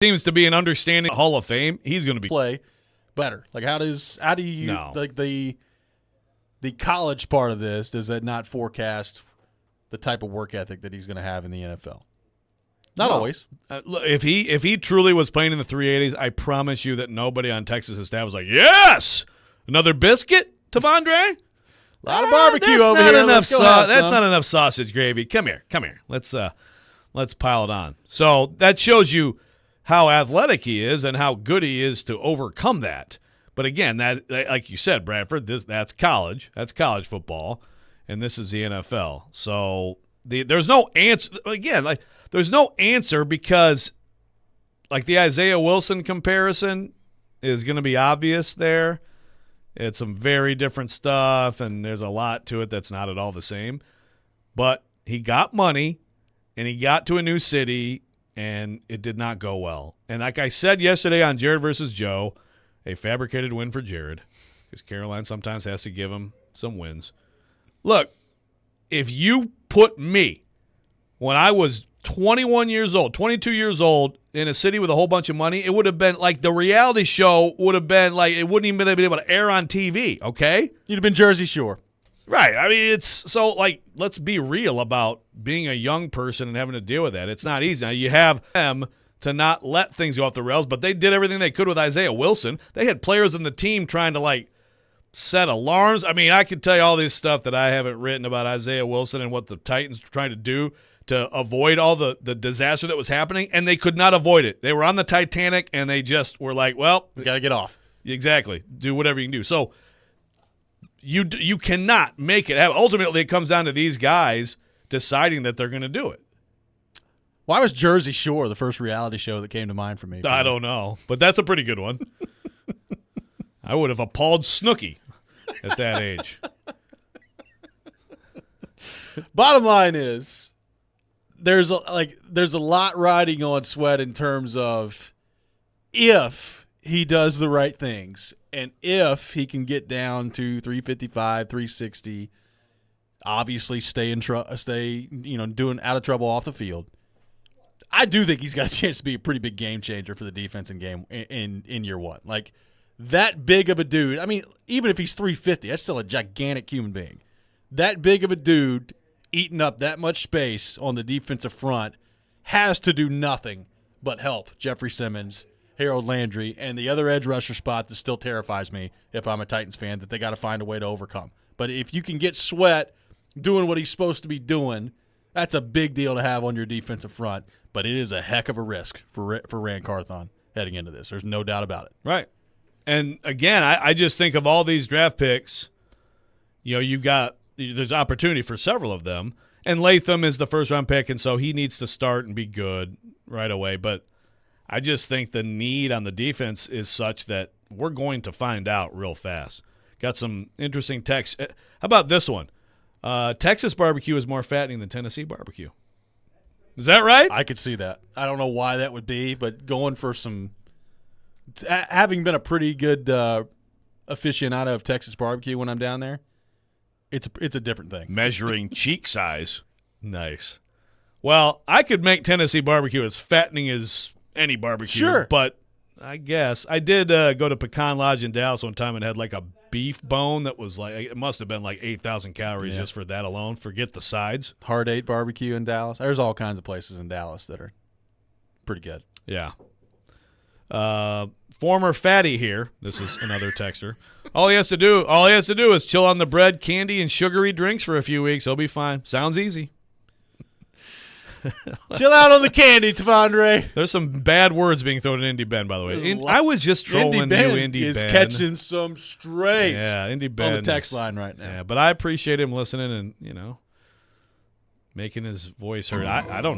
seems to be an understanding Hall of Fame. He's going to be play better. Like how do you like the college part of this, does that not forecast the type of work ethic that he's going to have in the NFL? Not always. If he truly was playing in the 380s, I promise you that nobody on Texas' staff was like, yes, another biscuit, Tavondre? A lot of barbecue that's over not here. Enough that's not enough sausage gravy. Come here. Let's pile it on. So that shows you how athletic he is and how good he is to overcome that. But again, that like you said, Bradford, that's college. That's college football, and this is the NFL. So there's no answer. Again, there's no answer because like the Isaiah Wilson comparison is going to be obvious there. It's some very different stuff, and there's a lot to it that's not at all the same. But he got money, and he got to a new city, and it did not go well. And like I said yesterday on Jared versus Joe, a fabricated win for Jared, because Caroline sometimes has to give him some wins. Look, if you put me when I was 21 years old, 22 years old, in a city with a whole bunch of money, it would have been like the reality show would have been like it wouldn't even be able to air on TV, okay? You'd have been Jersey Shore. Right. I mean, it's so like let's be real about being a young person and having to deal with that. It's not easy. Now, you have them to not let things go off the rails, but they did everything they could with Isaiah Wilson. They had players in the team trying to like set alarms. I mean, I could tell you all this stuff that I haven't written about Isaiah Wilson and what the Titans were trying to do to avoid all the disaster that was happening, and they could not avoid it. They were on the Titanic, and they just were like, well, we got to get off. Exactly. Do whatever you can do. So you cannot make it happen. Ultimately, it comes down to these guys deciding that they're going to do it. Why was Jersey Shore the first reality show that came to mind for me? I don't know, but that's a pretty good one. I would have appalled Snooki at that age. Bottom line is, there's a lot riding on Sweat in terms of if he does the right things and if he can get down to 355, 360, obviously doing out of trouble off the field. I do think he's got a chance to be a pretty big game changer for the defense in year one. Like that big of a dude. I mean, even if he's 350, that's still a gigantic human being. That big of a dude eating up that much space on the defensive front has to do nothing but help Jeffrey Simmons, Harold Landry, and the other edge rusher spot that still terrifies me if I'm a Titans fan that they got to find a way to overcome. But if you can get Sweat doing what he's supposed to be doing, that's a big deal to have on your defensive front. But it is a heck of a risk for Rand Carthon heading into this. There's no doubt about it. Right. And, again, I just think of all these draft picks, there's opportunity for several of them. And Latham is the first-round pick, and so he needs to start and be good right away. But I just think the need on the defense is such that we're going to find out real fast. Got some interesting text. How about this one? Texas barbecue is more fattening than Tennessee barbecue. Is that right? I could see that. I don't know why that would be, but going for having been a pretty good aficionado of Texas barbecue when I'm down there, it's a different thing. Measuring cheek size. Nice. Well, I could make Tennessee barbecue as fattening as any barbecue. Sure. But I guess I did go to Pecan Lodge in Dallas one time and had like a beef bone that was like, it must have been like 8,000 calories just for that alone. Forget the sides. Hard Eight barbecue in Dallas. There's all kinds of places in Dallas that are pretty good. Yeah. Former fatty here. This is another texter. All he has to do is chill on the bread, candy, and sugary drinks for a few weeks. He'll be fine. Sounds easy. Chill out on the candy, Tavondre. There's some bad words being thrown at Indy Ben, by the way. I was just trolling Indy Ben. Indy Ben is catching some strays. Yeah, Indy Ben on the text line right now. Yeah, but I appreciate him listening and making his voice heard. I don't know.